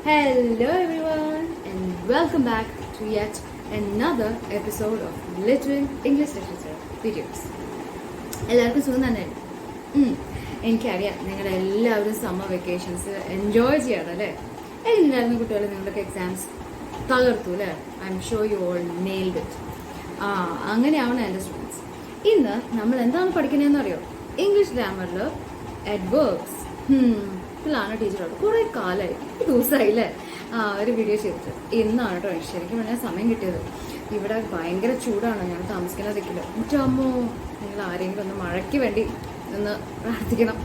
Hello everyone and welcome back to yet another episode of Literal English Literature videos. എല്ലാവർക്കും സുഖം തന്നെ. എനിക്കറിയാം നിങ്ങളെല്ലാവരും സമ്മർ വെക്കേഷൻസ് എൻജോയ് ചെയ്യാറല്ലേ. എങ്ങനെയായിരുന്നു കുട്ടികൾ? നിങ്ങളുടെ എക്സാംസ് തകർത്തു അല്ലേ? I am sure you all nailed it. അങ്ങനെയാവണം എൻ്റെ സ്റ്റുഡൻസ്. ഇന്ന് നമ്മൾ എന്താണ് പഠിക്കുന്നതെന്ന് അറിയോ? ഇംഗ്ലീഷ് ഗ്രാമറിൽ അഡ്വേർബ്സ്. ാണ് ടീച്ചറോട് കുറെ കാലമായി, ദിവസമായില്ലേ ഒരു വീഡിയോ ചെയ്തിട്ട്. ഇന്നാണ് കേട്ടോ ശരിക്കും പറഞ്ഞാൽ സമയം കിട്ടിയത്. ഇവിടെ ഭയങ്കര ചൂടാണ്, ഞാൻ താമസിക്കുന്ന ദിക്കില്. അമ്മോ, നിങ്ങൾ ആരെങ്കിലും ഒന്ന് മഴയ്ക്ക് വേണ്ടി ഒന്ന് പ്രാർത്ഥിക്കണം.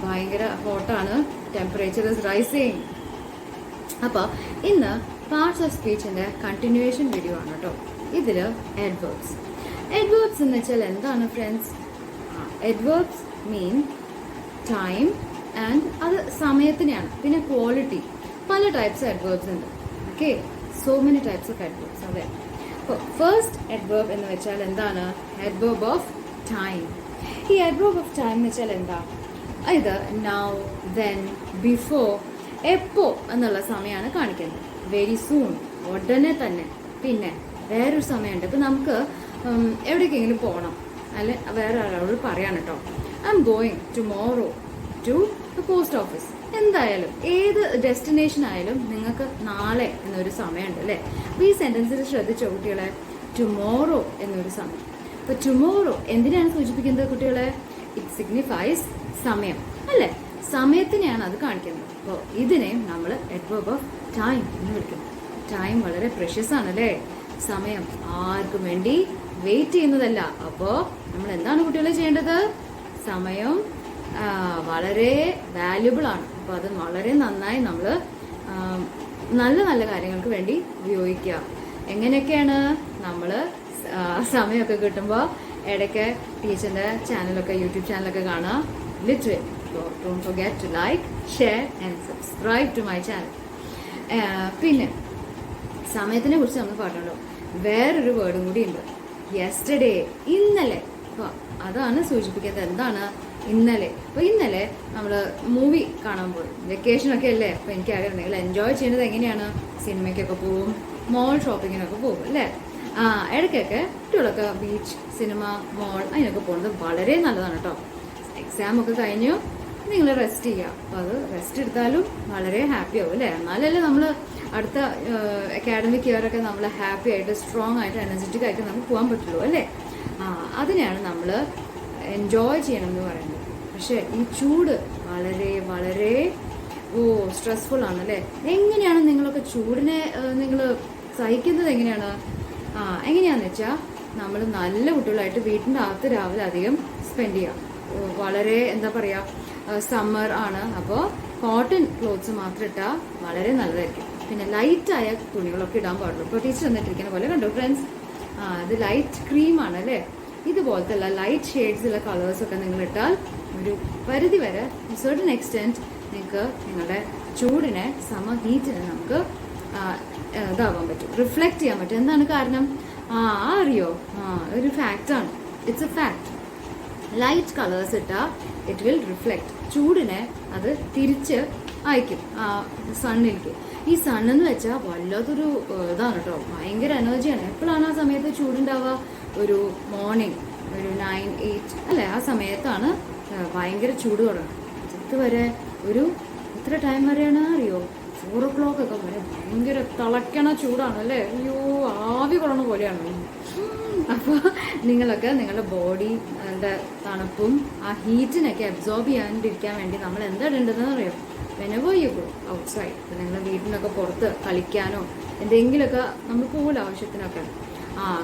ഭയങ്കര ഹോട്ടാണ്, ടെമ്പറേച്ചർ ഇസ് റൈസിങ്. അപ്പോൾ ഇന്ന് പാർട്സ് ഓഫ് സ്പീച്ചിന്റെ കണ്ടിന്യൂവേഷൻ വീഡിയോ ആണ് കേട്ടോ. ഇതില് അഡ്വേർബ്സ്. അഡ്വേർബ്സ് എന്ന് വെച്ചാൽ എന്താണ് friends? Adverbs mean time and അത് സമയത്തിനെയാണ്. പിന്നെ ക്വാളിറ്റി. പല ടൈപ്സ് അഡ്വേർബ്സ് ഉണ്ട്. Okay, so many types of adverbs. അതെ, അപ്പോൾ ഫസ്റ്റ് അഡ്വേർബ് എന്ന് വെച്ചാൽ എന്താണ്? Adverb of time. ഈ അഡ്വേർബ് ഓഫ് ടൈം എന്ന് വെച്ചാൽ എന്താ? ഇത് നൗ, ദെൻ, ബിഫോർ, എപ്പോ എന്നുള്ള സമയമാണ് കാണിക്കുന്നത്. വെരി സൂൺ, ഉടനെ തന്നെ. പിന്നെ വേറൊരു സമയമുണ്ട്. ഇപ്പം നമുക്ക് എവിടേക്കെങ്കിലും പോകണം, അല്ലെ വേറെ ഒരാളോട് പറയാൻ കേട്ടോ, I am going tomorrow to the post office. എന്തായാലും ഏത് ഡെസ്റ്റിനേഷൻ ആയാലും നിങ്ങൾക്ക് നാളെ എന്നൊരു സമയമുണ്ട് അല്ലേ? അപ്പോൾ ഈ സെന്റൻസിൽ ശ്രദ്ധിച്ചോ കുട്ടികളെ? ടുമോറോ എന്നൊരു സമയം. അപ്പോൾ ടുമോറോ എന്തിനാണ് സൂചിപ്പിക്കുന്നത് കുട്ടികളെ? ഇറ്റ് സിഗ്നിഫൈസ് സമയം അല്ലേ? സമയത്തിനെയാണ് അത് കാണിക്കുന്നത്. അപ്പോൾ ഇതിനെ നമ്മൾ അഡ്വേർബ് ഓഫ് ടൈം എന്ന് വിളിക്കുന്നു. ടൈം വളരെ പ്രഷ്യസ് ആണല്ലേ. സമയം ആർക്കും വേണ്ടി വെയിറ്റ് ചെയ്യുന്നതല്ല. അപ്പോൾ നമ്മൾ എന്താണ് കുട്ടികളെ ചെയ്യേണ്ടത്? സമയം വളരെ വാല്യുബിൾ ആണ്. അപ്പോൾ അത് വളരെ നന്നായി നമ്മൾ നല്ല നല്ല കാര്യങ്ങൾക്ക് വേണ്ടി ഉപയോഗിക്കുക. എങ്ങനെയൊക്കെയാണ്? നമ്മൾ സമയമൊക്കെ കിട്ടുമ്പോൾ ഇടയ്ക്ക് ടീച്ചറിൻ്റെ ചാനലൊക്കെ, യൂട്യൂബ് ചാനലൊക്കെ കാണുക. Literal. Don't forget to like, share and subscribe to my channel. പിന്നെ സമയത്തിനെ കുറിച്ച് നമ്മൾ പറഞ്ഞല്ലോ. വേറൊരു വേർഡും കൂടി ഉണ്ട്, യെസ്റ്റർഡേ, ഇന്നലെ. അപ്പോൾ അതാണ് സൂചിപ്പിക്കുന്നത്. എന്താണ് ഇന്നലെ? അപ്പോൾ ഇന്നലെ നമ്മൾ മൂവി കാണാൻ പോയി. വെക്കേഷനൊക്കെ അല്ലേ? അപ്പോൾ എനിക്കറിയാം നിങ്ങൾ എൻജോയ് ചെയ്യുന്നത് എങ്ങനെയാണ്. സിനിമയ്ക്കൊക്കെ പോവും, മോൾ ഷോപ്പിങ്ങിനൊക്കെ പോകും അല്ലേ? ഇടയ്ക്കൊക്കെ കുട്ടികളൊക്കെ ബീച്ച്, സിനിമ, മോൾ അതിനൊക്കെ പോകുന്നത് വളരെ നല്ലതാണ് കേട്ടോ. എക്സാം ഒക്കെ കഴിഞ്ഞു നിങ്ങൾ റെസ്റ്റ് ചെയ്യുക. അപ്പോൾ അത് റെസ്റ്റ് എടുത്താലും വളരെ ഹാപ്പി ആവും അല്ലേ? എന്നാലല്ലേ നമ്മൾ അടുത്ത അക്കാഡമിക് ഇയർ ഒക്കെ നമ്മൾ ഹാപ്പി ആയിട്ട്, സ്ട്രോങ് ആയിട്ട്, എനർജറ്റിക് ആയിട്ട് നമുക്ക് പോകാൻ പറ്റുള്ളൂ അല്ലേ? അതിനെയാണ് നമ്മൾ എൻജോയ് ചെയ്യണം എന്ന് പറയുന്നത്. പക്ഷെ ഈ ചൂട് വളരെ വളരെ സ്ട്രെസ്ഫുൾ ആണല്ലേ? എങ്ങനെയാണ് നിങ്ങളൊക്കെ ചൂടിനെ നിങ്ങൾ സഹിക്കുന്നത്? എങ്ങനെയാണ്? എങ്ങനെയാണെന്ന് വെച്ചാൽ നമ്മൾ നല്ല കുട്ടികളായിട്ട് വീട്ടിൻ്റെ അകത്ത് രാവിലെ അധികം സ്പെൻഡ് ചെയ്യാം. വളരെ എന്താ പറയുക, സമ്മർ ആണ്. അപ്പോൾ കോട്ടൺ ക്ലോത്ത്സ് മാത്രം ഇട്ടാൽ വളരെ നല്ലതായിരിക്കും. പിന്നെ ലൈറ്റായ തുണികളൊക്കെ ഇടാൻ പാടുള്ളൂ. ഇപ്പോൾ ടീച്ചർ വന്നിട്ടിരിക്കുന്ന പോലെ കണ്ടോ ഫ്രണ്ട്സ്? ഇത് ലൈറ്റ് ക്രീമാണ് അല്ലേ? ഇതുപോലത്തെ ഉള്ള ലൈറ്റ് ഷെയ്ഡ്സുള്ള കളേഴ്സൊക്കെ നിങ്ങൾ ഇട്ടാൽ ഒരു പരിധി വരെ, സർട്ടൻ എക്സ്റ്റെൻറ്റ്, നിങ്ങൾക്ക് നിങ്ങളുടെ ചൂടിനെ, സമ ഹീറ്റിനെ നമുക്ക് ഇതാവാൻ പറ്റും, റിഫ്ലക്റ്റ് ചെയ്യാൻ പറ്റും. എന്താണ് കാരണം? അറിയോ? ഒരു ഫാക്റ്റാണ്. It's a fact. Light colours ഇട്ടാൽ ഇറ്റ് വിൽ റിഫ്ലക്റ്റ്. ചൂടിനെ അത് തിരിച്ച് അയക്കും സണ്ണിലേക്ക്. ഈ സണ്ണെന്ന് വെച്ചാൽ വല്ലാത്തൊരു ഇതാണ് കേട്ടോ, ഭയങ്കര എനർജിയാണ്. എപ്പോഴാണ് ആ സമയത്ത് ചൂടുണ്ടാവുക? ഒരു മോർണിംഗ്, ഒരു 9, 8 അല്ലേ? ആ സമയത്താണ് ഭയങ്കര ചൂട് തുടങ്ങും. ഇതുവരെ ഒരു എത്ര ടൈം വരെയാണ് അറിയോ? 4 o'clock ഒക്കെ വരെ ഭയങ്കര തിളയ്ക്കണ ചൂടാണ് അല്ലേ? അയ്യോ, ആവി കൊള്ളണ പോലെയാണ്. അപ്പോൾ നിങ്ങളൊക്കെ നിങ്ങളുടെ ബോഡിയുടെ തണുപ്പും ആ ഹീറ്റിനൊക്കെ അബ്സോർബ് ചെയ്യാണ്ടിരിക്കാൻ വേണ്ടി നമ്മൾ എന്താ ഇടേണ്ടതെന്ന് അറിയോ? whenever you go outside, ഇപ്പം നിങ്ങൾ വീട്ടിനൊക്കെ പുറത്ത് കളിക്കാനോ എന്തെങ്കിലുമൊക്കെ നമ്മൾ പോകില്ല ആവശ്യത്തിനൊക്കെ,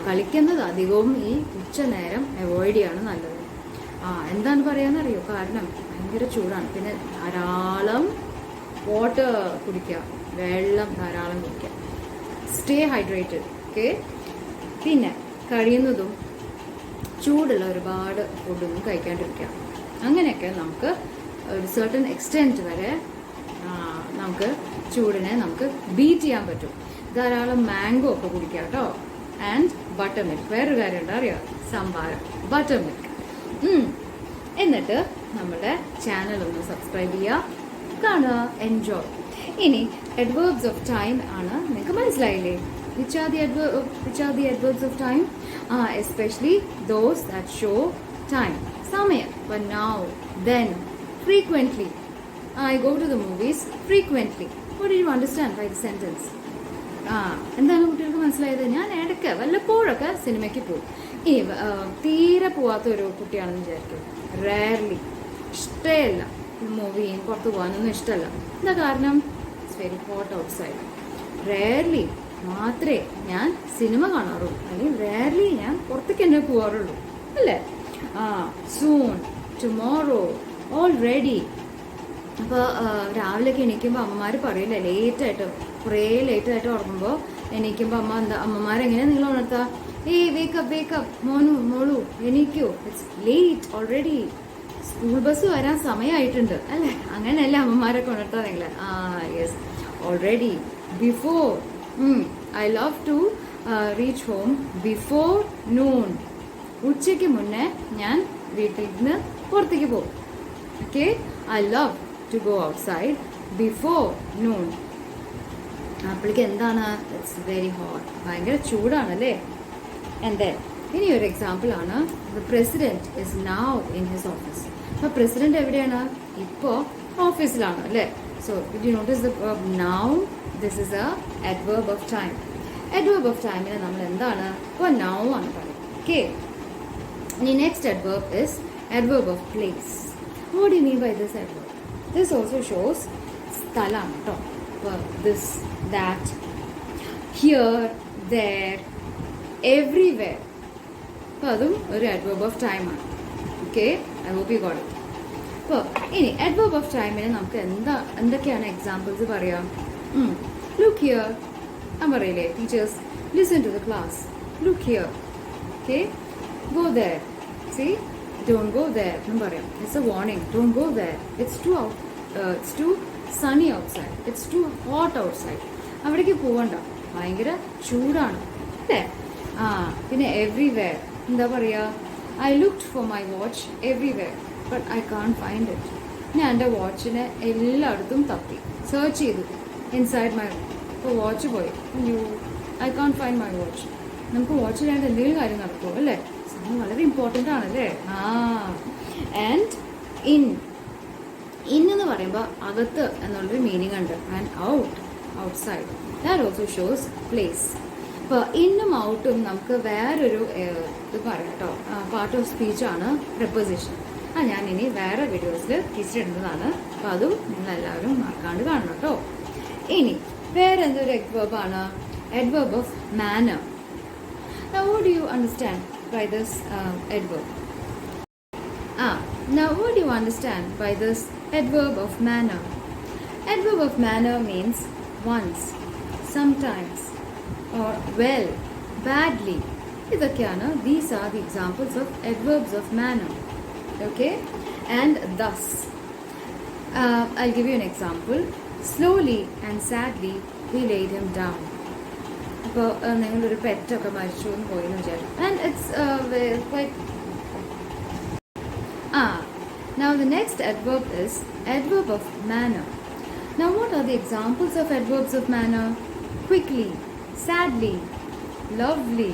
കളിക്കുന്നത് അധികവും ഈ ഉച്ച നേരം അവോയ്ഡ് ചെയ്യാണ് നല്ലത്. എന്താണ് പറയാന്നറിയോ? കാരണം ഭയങ്കര ചൂടാണ്. പിന്നെ ധാരാളം വാട്ടർ കുടിക്കുക, വെള്ളം ധാരാളം കുടിക്കുക. Stay hydrated. ഓക്കെ. പിന്നെ കഴിയുന്നതും ചൂടുള്ള ഒരുപാട് ഫുഡൊന്നും കഴിക്കാണ്ടിരിക്കുക. അങ്ങനെയൊക്കെ നമുക്ക് ഒരു സർട്ടൻ എക്സ്റ്റെൻറ്റ് വരെ നമുക്ക് ചൂടിനെ നമുക്ക് ബീറ്റ് ചെയ്യാൻ പറ്റും. ധാരാളം മാംഗോ ഒക്കെ കുടിക്കുക കേട്ടോ. And butter milk. വേറൊരു കാര്യമുണ്ട് അറിയാം? സംഭാരം, ബട്ടർ മിൽക്ക്. എന്നിട്ട് നമ്മുടെ ചാനൽ ഒന്ന് സബ്സ്ക്രൈബ് ചെയ്യുക, കാണുക, എൻജോയ്. ഇനി adverbs of time ആണ്. നിങ്ങൾക്ക് മനസ്സിലായില്ലേ? Which are the adverbs of time? Especially those that show time. സമയം. But now, then, frequently. I go to the movies frequently. What did you understand by the sentence? എന്താണ് കുട്ടികൾക്ക് മനസ്സിലായത്? ഞാൻ ഇടയ്ക്ക് വല്ലപ്പോഴൊക്കെ സിനിമയ്ക്ക് പോകും. ഈ തീരെ പോവാത്ത ഒരു കുട്ടിയാണെന്ന് വിചാരിക്കും. റയർലി. ഇഷ്ടമല്ല മൂവിയും പുറത്ത് പോകാനൊന്നും ഇഷ്ടമല്ല. എന്താ കാരണം? It's very hot out side. Rarely മാത്രമേ ഞാൻ സിനിമ കാണാറുള്ളൂ, അല്ലെങ്കിൽ റയർലി ഞാൻ പുറത്തേക്ക് തന്നെ പോകാറുള്ളൂ, അല്ലേ? Soon, tomorrow, already. അപ്പോൾ രാവിലെയൊക്കെ എണീക്കുമ്പോൾ അമ്മമാർ പറയില്ല, കുറേ ലേറ്റായിട്ട് ഉറങ്ങുമ്പോൾ എണീക്കുമ്പോൾ അമ്മമാരെങ്ങനെയാണ് നിങ്ങൾ ഉണർത്താ? വേക്കപ്പ് മോളു എണീക്കോ, it's late already, school bus വരാൻ സമയമായിട്ടുണ്ട്, അല്ലേ? അങ്ങനെയല്ല അമ്മമാരൊക്കെ ഉണർത്താ നിങ്ങൾ. Yes, already, before. I love to reach home before noon. ഉച്ചയ്ക്ക് മുന്നേ ഞാൻ വീട്ടിൽ നിന്ന് പുറത്തേക്ക് പോകും. Okay, I love to go outside before noon. അപ്പോഴേക്ക് എന്താണ്? ഇറ്റ്സ് വെരി ഹോട്ട്, ഭയങ്കര ചൂടാണല്ലേ? എൻ്റെ ഇനി ഒരു എക്സാമ്പിൾ ആണ്. The president is now in his office. അപ്പോൾ പ്രസിഡന്റ് എവിടെയാണ്? ഇപ്പോൾ ഓഫീസിലാണ്, അല്ലേ? So did you notice the now? This is A adverb of time. Adverb of time നമ്മൾ എന്താണ്? ഇപ്പോൾ നൗ ആണ് പറയുന്നത്. ഓക്കെ, ഇനി next adverb is adverb of place. What do you mean by this adverb? This also shows സ്ഥലമാണ് കേട്ടോ. ഇപ്പോൾ this, that, here, there, everywhere. അപ്പോൾ അതും ഒരു adverb of time ആണ്. Okay, I hope you got it. അപ്പോൾ ഇനി adverb of time നമുക്ക് എന്തൊക്കെയാണ് എക്സാമ്പിൾസ് പറയാം? Look here. ഞാൻ പറയില്ലേ teachers, listen to the class. Look here. Okay, go there. See, don't go there എന്ന് പറയാം. It's a warning. Don't go there. It's too sunny outside. It's too hot outside. അവിടേക്ക് പോവണ്ട, ഭയങ്കര ചൂടാണ്, അല്ലേ? പിന്നെ everywhere എന്താ പറയുക? I looked for my watch everywhere, but I can't find it. ഞാൻ എൻ്റെ വാച്ചിനെ എല്ലായിടത്തും തപ്പി, സെർച്ച് ചെയ്തു. ഇൻസൈഡ് മൈ, ഇപ്പോൾ വാച്ച് പോയി, I can find my watch. നമുക്ക് വാച്ച് ഇല്ലാണ്ട് എന്തെങ്കിലും കാര്യം നടക്കുമോ, അല്ലേ? സമയം വളരെ ഇമ്പോർട്ടൻ്റ് ആണല്ലേ? ആൻഡ് ഇൻ എന്ന് പറയുമ്പോൾ അകത്ത് എന്നുള്ളൊരു മീനിങ് ഉണ്ട്. And outside, that also shows place. ഇപ്പോൾ ഇന്നും ഔട്ടും നമുക്ക് വേറൊരു ഇത് പറയാം കേട്ടോ. പാർട്ട് ഓഫ് സ്പീച്ചാണ് പ്രിപ്പോസിഷൻ. ഞാൻ ഇനി വേറെ വീഡിയോസിൽ ടീച്ചറിടുന്നതാണ്. അപ്പോൾ അതും നിങ്ങളെല്ലാവരും മറക്കാണ്ട് കാണണം കേട്ടോ. ഇനി വേറെ എന്തൊരു adverb ആണ്? Adverb of manner. Now what do you understand by this adverb? Now what do you understand by this adverb of manner? Adverb of manner means once, sometimes, or well, badly. ഇതൊക്കെയാണ്. These are the examples of adverbs of manner. Okay, and thus I'll give you an example. Slowly and sadly we laid him down. അപ്പോൾ നിങ്ങളൊരു പെറ്റൊക്കെ മരിച്ചു എന്ന് പോയെന്ന് വിചാരിക്കും. And it's quite. Now the next adverb is adverb of manner. Now what are the examples of adverbs of manner? Quickly, sadly, lovely.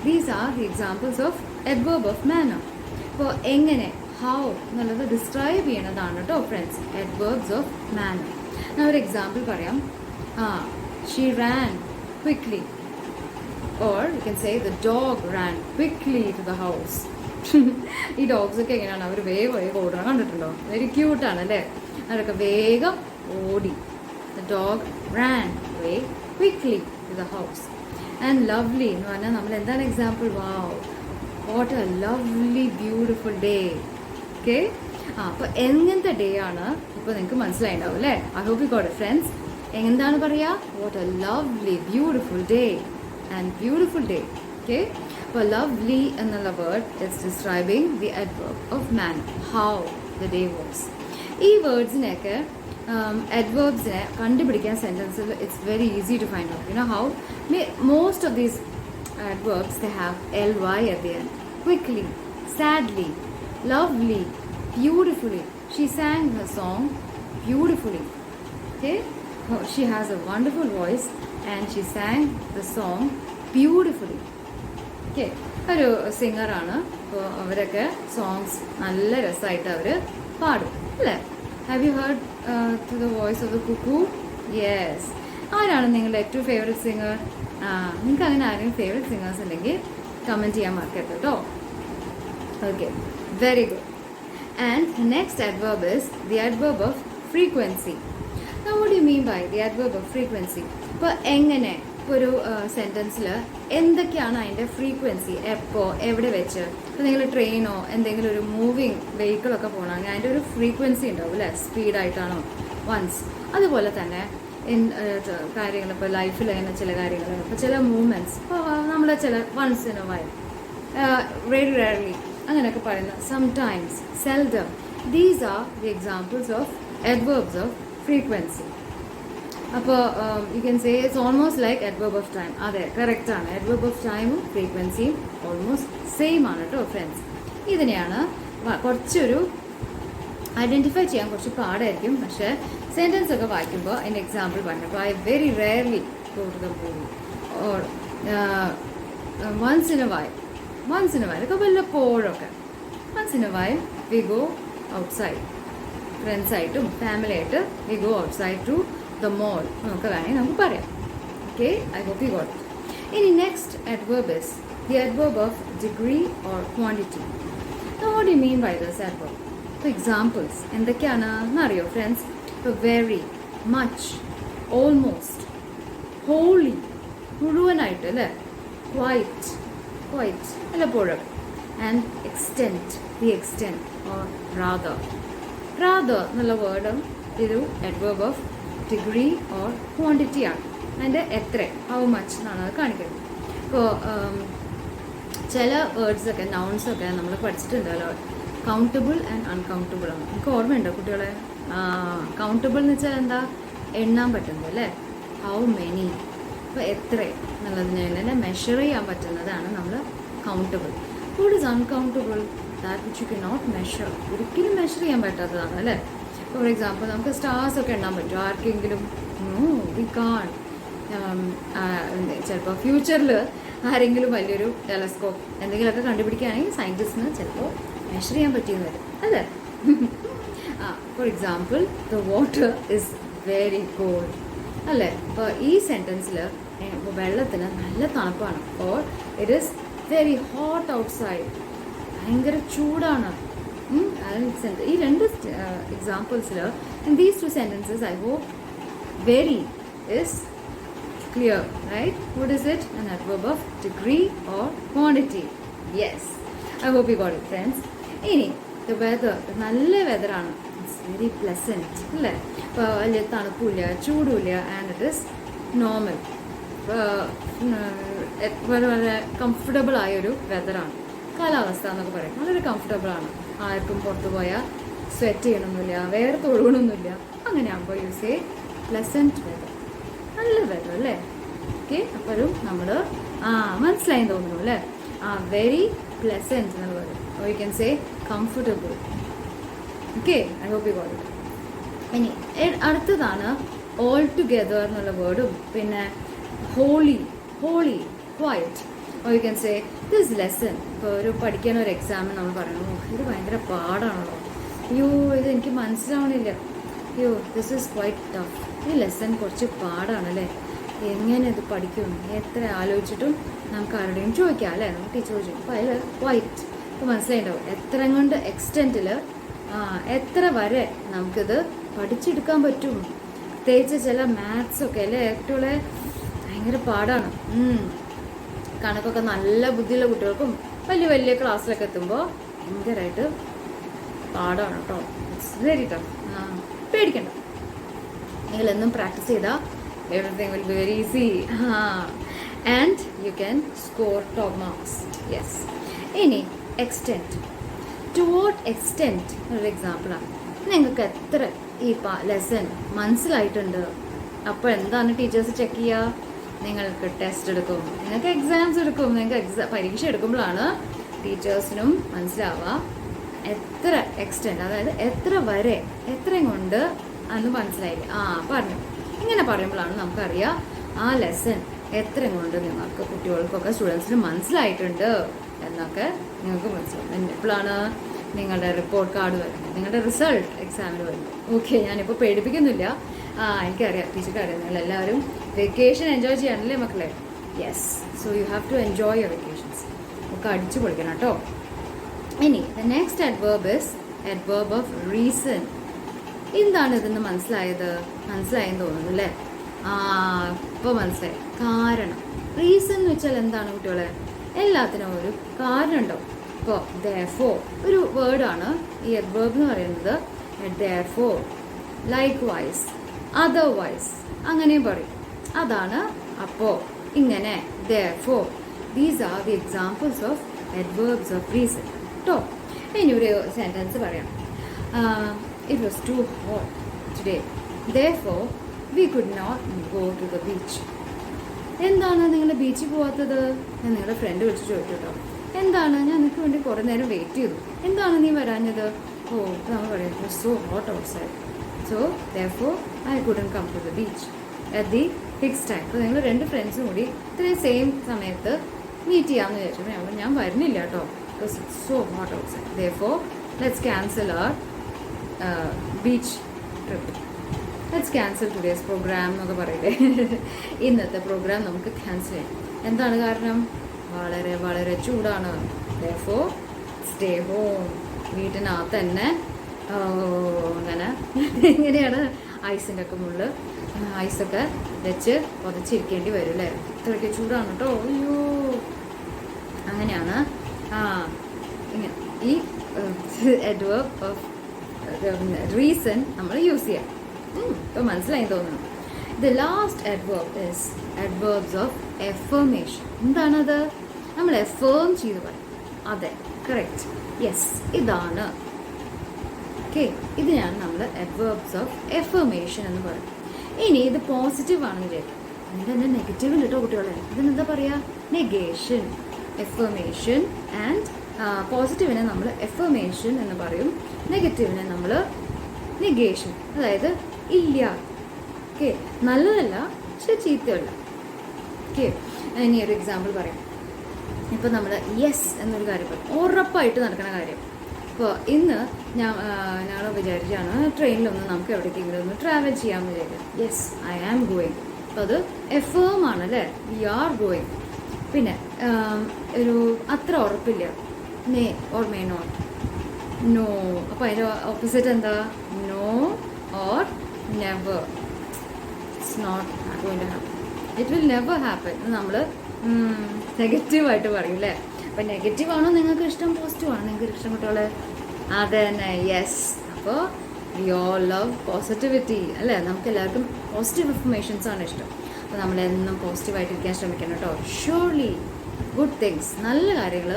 These are the examples of adverb of manner. അപ്പോൾ എങ്ങനെ, how എന്നുള്ളത് describe ചെയ്യണതാണ് കേട്ടോ friends, adverbs of manner. ഞാൻ ഒരു example പറയാം. She ran quickly, or you can say the dog ran quickly to the house. ഈ dogs ഒക്കെ എങ്ങനെയാണ്? അവർ വേഗം ഓടണം, കണ്ടിട്ടുണ്ടോ? വെരി ക്യൂട്ടാണ് അല്ലേ? അവരൊക്കെ വേഗം ഓടി. The dog ran away quickly to the house. And lovely എന്ന് പറഞ്ഞാൽ നമ്മൾ എന്താണ് example? Wow, what a lovely beautiful day. Okay, അപ്പോൾ എങ്ങനത്തെ ഡേ ആണ് ഇപ്പോൾ നിങ്ങൾക്ക് മനസ്സിലായിട്ടുണ്ടാവും അല്ലേ? I hope you got it friends. എന്താണ് പറയുക? What a lovely beautiful day and beautiful day. Okay, അപ്പോൾ ലവ്ലി എന്നുള്ള word it's describing the adverb of manner, how the day was. ഈ വേർഡ്സിനെയൊക്കെ adverbsനെ കണ്ടുപിടിക്കാൻ സെൻറ്റൻസിൽ it's very easy to find out. You know how most of these adverbs they have ly at the end. Quickly, sadly, lovely, beautifully. She sang her song beautifully. Okay, she has a wonderful voice and she sang the song beautifully. Okay, ഒരു സിംഗറാണ്. അപ്പോൾ അവരൊക്കെ songs നല്ല രസമായിട്ട് അവർ പാടും അല്ലേ? Have you heard to the voice of the cuckoo? Yes. ആരാണ് നിങ്ങളുടെ ഏറ്റവും ഫേവറേറ്റ് സിംഗർ? നിങ്ങൾക്ക് അങ്ങനെ ആരെങ്കിലും ഫേവറേറ്റ് സിംഗേഴ്സ് ഉണ്ടെങ്കിൽ കമൻറ്റ് ചെയ്യാൻ മറക്കരുത് കേട്ടോ. Okay, very good. And next adverb is the adverb of frequency. Now what do you mean by the adverb of frequency? ഇപ്പോൾ എങ്ങനെ ഇപ്പോൾ ഒരു സെൻറ്റൻസിൽ എന്തൊക്കെയാണ് അതിൻ്റെ ഫ്രീക്വൻസി, എപ്പോൾ, എവിടെ വെച്ച്? ഇപ്പോൾ നിങ്ങൾ ട്രെയിനോ എന്തെങ്കിലും ഒരു മൂവിങ് വെഹിക്കിളൊക്കെ പോകണമെങ്കിൽ അതിൻ്റെ ഒരു ഫ്രീക്വൻസി ഉണ്ടാവും അല്ലേ? സ്പീഡായിട്ടാണോ, വൺസ്. അതുപോലെ തന്നെ കാര്യങ്ങൾ ഇപ്പോൾ ലൈഫിൽ അങ്ങനെ ചില കാര്യങ്ങൾ, ഇപ്പോൾ ചില മൂവ്മെൻറ്റ്സ്, ഇപ്പോൾ നമ്മൾ ചില once in a while, very rarely അങ്ങനെയൊക്കെ പറയുന്ന, sometimes, seldom. These are the examples of adverbs of frequency. അപ്പോൾ you can say it's almost like adverb of time. അതെ, കറക്റ്റ് ആണ്. adverb of ടൈമും ഫ്രീക്വൻസിയും ഓൾമോസ്റ്റ് സെയിം ആണ് കേട്ടോ ഫ്രണ്ട്സ്. ഇതിനെയാണ് കുറച്ചൊരു ഐഡൻറ്റിഫൈ ചെയ്യാൻ കുറച്ച് പാടായിരിക്കും, പക്ഷേ സെൻറ്റൻസ് ഒക്കെ വായിക്കുമ്പോൾ അതിൻ്റെ എക്സാമ്പിൾ പറഞ്ഞപ്പോൾ I very rarely go to the movie or once in a while ഒക്കെ വല്ലപ്പോഴൊക്കെ, once in a while we go outside, ഫ്രണ്ട്സായിട്ടും ഫാമിലി ആയിട്ട് we go outside to the mall എന്നൊക്കെ വേണമെങ്കിൽ നമുക്ക് പറയാം. Okay, I hope you got it. ഇനി next adverb is the adverb of degree or quantity. Now what do you mean by this adverb? ഇപ്പോൾ examples എന്തൊക്കെയാണെന്ന് അറിയോ friends? ഇപ്പോൾ very, much, almost, holy, മുഴുവനായിട്ട് അല്ലേ? ക്വൈറ്റ് വല്ലപ്പോഴും. And extent, the extent or rather എന്നുള്ള വേർഡും ഒരു adverb of degree or quantity ആണ്. അതിൻ്റെ എത്ര, ഹൗ മച്ച് എന്നാണ് അത് കാണിക്കുന്നത്. ഇപ്പോൾ ചില വേർഡ്സൊക്കെ, നൗൺസൊക്കെ നമ്മൾ പഠിച്ചിട്ടുണ്ടല്ലോ, കൗണ്ടബിൾ ആൻഡ് അൺകൗണ്ടബിൾ ആണ്. എനിക്ക് ഓർമ്മയുണ്ടോ കുട്ടികളെ? കൗണ്ടബിൾ എന്ന് വെച്ചാൽ എന്താ? എണ്ണാൻ പറ്റുന്നത് അല്ലേ? How many. ഇപ്പോൾ എത്ര എന്നുള്ളതിനെ തന്നെ മെഷർ ചെയ്യാൻ പറ്റുന്നതാണ് നമ്മൾ countable. What is uncountable? That which you can not measure. ഒരിക്കലും മെഷർ ചെയ്യാൻ പറ്റാത്തതാണ് അല്ലേ? ഫോർ എക്സാമ്പിൾ നമുക്ക് സ്റ്റാർസ് ഒക്കെ എണ്ണാൻ പറ്റും ആർക്കെങ്കിലും? വി കാൺ. ചിലപ്പോൾ ഫ്യൂച്ചറിൽ ആരെങ്കിലും വലിയൊരു ടെലസ്കോപ്പ് എന്തെങ്കിലുമൊക്കെ കണ്ടുപിടിക്കുകയാണെങ്കിൽ സയൻറ്റിസ്റ്റിന് ചിലപ്പോൾ മെഷർ ചെയ്യാൻ പറ്റിയെന്ന് വരും അല്ലേ? For example the water is very cold അല്ലേ? അപ്പോൾ ഈ സെൻറ്റൻസിൽ വെള്ളത്തിന് നല്ല തണുപ്പാണ്. Or it is very hot outside, ഭയങ്കര ചൂടാണ്. ഈ രണ്ട് എക്സാമ്പിൾസിൽ in these two sentences I hope very is clear, right? What is it? An adverb of degree or quantity. Yes, I hope you got it friends. ഇനി the weather, നല്ല വെതറാണ്. It's very pleasant അല്ലേ? ഇപ്പോൾ വലിയ തണുപ്പില്ല ചൂടുമില്ല, and it is normal, വളരെ comfortable ആയൊരു വെതറാണ്. കാലാവസ്ഥ എന്നൊക്കെ പറയും, വളരെ കംഫർട്ടബിൾ ആണ്. ആർക്കും പുറത്തു പോയാൽ സ്വെറ്റ് ചെയ്യണമെന്നില്ല, വേറെ തൊഴുകണമെന്നില്ല. അങ്ങനെയാകുമ്പോൾ യൂസ് ചെയ്യ് പ്ലസൻറ്റ് വെതർ, നല്ല വെതർ അല്ലേ? ഓക്കെ, അപ്പോഴും നമ്മൾ മനസ്സിലായി തോന്നുന്നു അല്ലേ? വെരി പ്ലസൻറ്റ് എന്ന് പറയും. You can say comfortable. Okay, I hope you got it. ഇനി അടുത്തതാണ് ഓൾ ടുഗെദർ എന്നുള്ള വേർഡും പിന്നെ wholly, quite. You can say this lesson. ഇപ്പോൾ ഒരു പഠിക്കാൻ ഒരു എക്സാമിന് നമ്മൾ പറയുന്നു, ഇത് ഭയങ്കര പാടാണല്ലോ, അയ്യോ ഇത് എനിക്ക് മനസ്സിലാവണില്ല, അയ്യോ ദിസ് ഈസ് ക്വൈറ്റ് ടഫ്, ഈ ലെസൺ കുറച്ച് പാടാണല്ലേ, എങ്ങനെ ഇത് പഠിക്കും, എത്ര ആലോചിച്ചിട്ടും നമുക്ക് ആരുടെയും ചോദിക്കാം അല്ലേ? നമുക്ക് ടീച്ചർ ചോദിക്കും. അപ്പോൾ അതിൽ ക്വൈറ്റ് ഇപ്പോൾ മനസ്സിലായിട്ടുണ്ടാവും എത്ര കൊണ്ട് എക്സ്റ്റെൻറ്റിൽ എത്ര വരെ നമുക്കിത് പഠിച്ചെടുക്കാൻ പറ്റും. പ്രത്യേകിച്ച് ചില മാത്സൊക്കെ അല്ലേ ഏറ്റവും ഭയങ്കര പാടാണ്. കണക്കൊക്കെ നല്ല ബുദ്ധിയുള്ള കുട്ടികൾക്കും വലിയ ക്ലാസ്സിലൊക്കെ എത്തുമ്പോൾ ഭയങ്കരമായിട്ട് പാടാണ് കേട്ടോ. It's very tough. പേടിക്കണ്ട, നിങ്ങളെന്നും പ്രാക്ടീസ് ചെയ്താൽ everything will be very easy and you can score top marks. Yes. ഇനി extent. To what extent ഒരു എക്സാമ്പിളാണ്. നിങ്ങൾക്ക് എത്ര ഈ ലെസൺ മനസ്സിലായിട്ടുണ്ട്? അപ്പോൾ എന്താണ് ടീച്ചേഴ്സ് ചെക്ക് ചെയ്യുക? നിങ്ങൾക്ക് ടെസ്റ്റ് എടുക്കും, നിങ്ങൾക്ക് എക്സാംസ് എടുക്കും, നിങ്ങൾക്ക് പരീക്ഷ എടുക്കുമ്പോഴാണ് ടീച്ചേഴ്സിനും മനസ്സിലാവുക എത്ര എക്സ്റ്റെൻറ്റ്, അതായത് എത്ര വരെ, എത്രയും കൊണ്ട് അന്ന് മനസ്സിലായില്ലേ? പറഞ്ഞു ഇങ്ങനെ പറയുമ്പോഴാണ് നമുക്കറിയാം ആ ലെസൺ എത്ര കൊണ്ട് നിങ്ങൾക്ക് കുട്ടികൾക്കൊക്കെ സ്റ്റുഡൻസിന് മനസ്സിലായിട്ടുണ്ട് എന്നൊക്കെ നിങ്ങൾക്ക് മനസ്സിലാവും. എപ്പോഴാണ് നിങ്ങളുടെ റിപ്പോർട്ട് കാർഡ് വരുന്നത്, നിങ്ങളുടെ റിസൾട്ട് എക്സാമിന് വരുന്നത്. ഓക്കെ, ഞാനിപ്പോൾ പേടിപ്പിക്കുന്നില്ല. എനിക്കറിയാം, ടീച്ചർക്ക് അറിയാം, നിങ്ങളെല്ലാവരും വെക്കേഷൻ എൻജോയ് ചെയ്യാനല്ലേ മക്കളെ? Yes, so you have to enjoy your vacations. ഒക്കെ അടിച്ചു പൊളിക്കണം കേട്ടോ. ഇനി next adverb is adverb of reason. എന്താണ് ഇതെന്ന് മനസ്സിലായെന്ന് തോന്നുന്നു അല്ലേ? ഇപ്പോൾ മനസ്സിലായി. കാരണം. റീസൺ എന്ന് വെച്ചാൽ എന്താണ് കുട്ടികളെ? എല്ലാത്തിനും ഒരു കാരണം ഉണ്ടാവും. ഇപ്പോൾ therefore ഒരു വേർഡാണ് ഈ അഡ്വേർബ് എന്ന് പറയുന്നത്. therefore, likewise, otherwise അങ്ങനെയും പറയും. അതാണ് അപ്പോൾ, ഇങ്ങനെ, therefore. These are the examples of adverbs of reason. കേട്ടോ. ഇനി ഒരു സെൻറ്റൻസ് പറയാം. It was too hot today. Therefore, we could not go to the beach. എന്താണ് നിങ്ങൾ ബീച്ചിൽ പോകാത്തത്? ഞാൻ നിങ്ങളുടെ ഫ്രണ്ട് വിളിച്ച് ചോദിച്ചു കേട്ടോ. എന്താണ്? ഞാൻ നിനക്ക് വേണ്ടി കുറേ നേരം വെയിറ്റ് ചെയ്തു. എന്താണ് നീ വരാഞ്ഞത്? ഓ, നമ്മൾ പറയാം it was so hot outside. So, therefore, I couldn't come to the beach at the fixed time. അപ്പോൾ നിങ്ങൾ രണ്ട് ഫ്രണ്ട്സും കൂടി ഇത്രയും സെയിം സമയത്ത് മീറ്റ് ചെയ്യാമെന്ന് വിചാരിച്ചു. ഞാൻ വരുന്നില്ല കേട്ടോ, because it's so hot outside. Therefore, let's cancel our beach trip. Let's cancel today's programme എന്നൊക്കെ പറയില്ലേ. ഇന്നത്തെ പ്രോഗ്രാം നമുക്ക് ക്യാൻസൽ ചെയ്യാം. എന്താണ് കാരണം? വളരെ വളരെ ചൂടാണ്. therefore stay home. വീട്ടിനകത്ത് തന്നെ അങ്ങനെ എങ്ങനെയാണ് ഐസിൻ്റെ ഒക്കെ മുകളിൽ ഐസൊക്കെ വെച്ച് പുതച്ചിരിക്കേണ്ടി വരും അല്ലേ? ഇത്രയ്ക്ക് ചൂടാണ് കേട്ടോ. അയ്യോ, അങ്ങനെയാണ്. ഇങ്ങനെ ഈ അഡ്വേർബ് ഓഫ് റീസൺ നമ്മൾ യൂസ് ചെയ്യാം. ഇപ്പോൾ മനസ്സിലായി തോന്നുന്നു. The last adverb is adverbs of affirmation. എന്താണത്? നമ്മൾ എഫേം ചെയ്ത് പറയും. അതെ, കറക്റ്റ്, യെസ്, ഇതാണ്. ഓക്കെ, ഇതിനാണ് നമ്മൾ അഡ്വേർബ്സ് ഓഫ് എഫർമേഷൻ എന്ന് പറയും. ഇനി ഇത് പോസിറ്റീവ് ആണെന്ന് വിചാരിക്കും. അതിൻ്റെ നെഗറ്റീവ് ഉണ്ട് കേട്ടോ കുട്ടികളെ. ഇതിനെന്താ പറയുക? നെഗേഷൻ. എഫർമേഷൻ ആൻഡ് പോസിറ്റീവിനെ നമ്മൾ എഫർമേഷൻ എന്ന് പറയും, നെഗറ്റീവിനെ നമ്മൾ നെഗേഷൻ, അതായത് ഇല്ല. ഓക്കെ, നല്ലതല്ല പക്ഷെ ചീത്തയല്ല. ഓക്കെ, ഇനി ഒരു എക്സാമ്പിൾ പറയാം. ഇപ്പോൾ നമ്മൾ യെസ് എന്നൊരു കാര്യം പറയും, ഉറപ്പായിട്ട് നടക്കുന്ന കാര്യം. ഇപ്പോൾ ഇന്ന് ഞങ്ങൾ വിചാരിച്ചാണ് ട്രെയിനിലൊന്ന് നമുക്ക് എവിടേക്കെങ്കിലും ഒന്ന് ട്രാവൽ ചെയ്യാമെന്ന് വിചാരിക്കാം. Yes, I am going. അപ്പോൾ അത് എഫേം ആണ് അല്ലേ? We are going. പിന്നെ ഒരു അത്ര ഉറപ്പില്ല, may or may not, no. അപ്പോൾ അതിൻ്റെ ഓപ്പോസിറ്റ് എന്താ? No or never. It's not going to happen, it will never happen. നമ്മൾ നെഗറ്റീവായിട്ട് പറയും അല്ലേ? അപ്പം നെഗറ്റീവ് ആണോ നിങ്ങൾക്ക് ഇഷ്ടം, പോസിറ്റീവ് ആണോ നിങ്ങൾക്ക് ഇഷ്ടം കുട്ടികളെ? അതെ തന്നെ, യെസ്. അപ്പോൾ വി ഓൾ ലവ് പോസിറ്റിവിറ്റി അല്ലേ? നമുക്ക് എല്ലാവർക്കും പോസിറ്റീവ് ഇൻഫർമേഷൻസ് ആണ് ഇഷ്ടം. അപ്പോൾ നമ്മളെന്നും പോസിറ്റീവായിട്ടിരിക്കാൻ ശ്രമിക്കണം കേട്ടോ. ഷ്യൂർലി ഗുഡ് തിങ്സ്, നല്ല കാര്യങ്ങൾ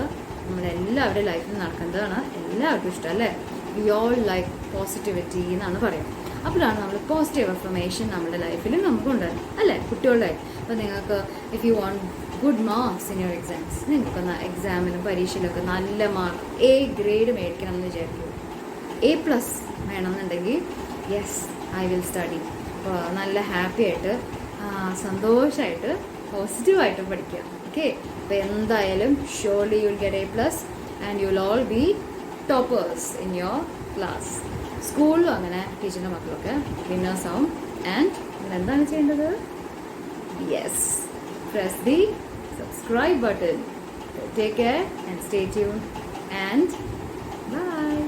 നമ്മുടെ എല്ലാവരുടെ ലൈഫിൽ നടക്കുന്നതാണ് എല്ലാവർക്കും ഇഷ്ടം അല്ലേ? വി ഓൾ ലൈക്ക് പോസിറ്റിവിറ്റി എന്നാണ് പറയുക. അപ്പോഴാണ് നമ്മൾ പോസിറ്റീവ് ഇൻഫർമേഷൻ നമ്മുടെ ലൈഫിൽ നമുക്കുണ്ടാകും അല്ലേ? കുട്ടികളുടെ. അപ്പോൾ നിങ്ങൾക്ക് if you want good marks in your exams, നിങ്ങൾക്ക് എക്സാമിനും പരീക്ഷയിലൊക്കെ നല്ല മാർക്ക്, എ ഗ്രേഡ് മേടിക്കണം എന്ന് വിചാരിക്കൂ, A+ വേണമെന്നുണ്ടെങ്കിൽ യെസ് ഐ വിൽ സ്റ്റഡി. അപ്പോൾ നല്ല ഹാപ്പി ആയിട്ട് സന്തോഷമായിട്ട് പോസിറ്റീവായിട്ട് പഠിക്കുക. ഓക്കെ, അപ്പോൾ എന്തായാലും surely you will get A+ and you will all be toppers in your class. സ്കൂളിലും അങ്ങനെ ടീച്ചറിൻ്റെ മക്കളൊക്കെ വിന്നേഴ്സ് ആവും. ആൻഡ് നിങ്ങൾ എന്താണ് ചെയ്യേണ്ടത്? Yes, press the subscribe button. Take care and stay tuned and bye.